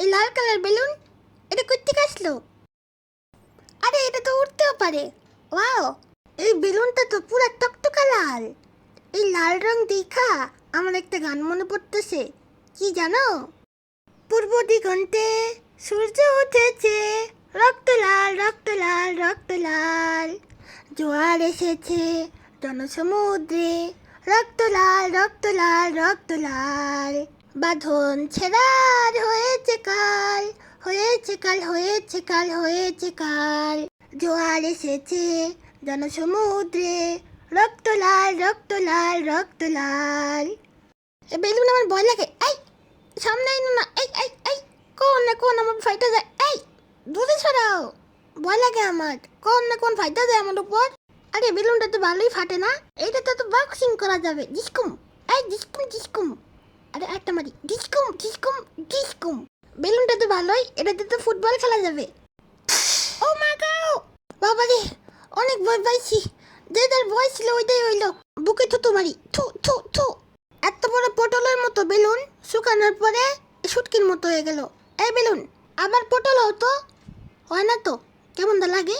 এই লাল colour balloon, এটা কোত্থেকে আসলো? আরে এটা তো উড়তেও পারে। ওয়াও, এই বেলুনটা তো পুরা টকটকা লাল। এই লাল রং দেখা আমার একটা গান মনে পড়তেছে। কি জানো? পূর্ব দিগন্তে সূর্য উঠেছে, রক্ত লাল রক্ত লাল রক্ত লাল। জোয়ার এসেছে জনসমুদ্রে, রক্ত লাল রক্ত লাল রক্ত লাল। বাঁধন ছেঁড়ার হয়েছে কাল, হয়েছে কাল হয়েছে কাল হয়েছে কাল। জোয়ার এসেছে জনসমুদ্রে, রক্ত লাল রক্ত লাল রক্ত লাল। এ বেলুন আমার ভয় লাগে। এই সামনে আইনো না। এই এই এই কোন না কোন আমার ফাইটা যায়। এই দূরে সরাও, ভয় লাগে আমার। কোন না কোন ফাইটা যায় আমার উপর। আরে বেলুনটা তো ভালোই ফাটে না। এইটাতে তো বক্সিং করা যাবে। ডিস্কুম, এই ডিস্কুম ডিস্কুম। আরে একটা মারি, ডিস্কুম ডিস্কুম ডিস্কুম। বেলুনটা তো ভালোই, এটাতে তো ফুটবল খেলা যাবে। ও মা গাও, বাবা রে, অনেক ভয় পাইছি। যে যার ভয় ছিল ওইটাই হইলো। বুকে থুতু মারি, থু থু থু। এত বড় পটলের মতো বেলুন শুকানোর পরে শুটকির মতো হয়ে গেল। এই বেলুন আবার পটল হতো, হয় না তো, কেমন দা লাগে?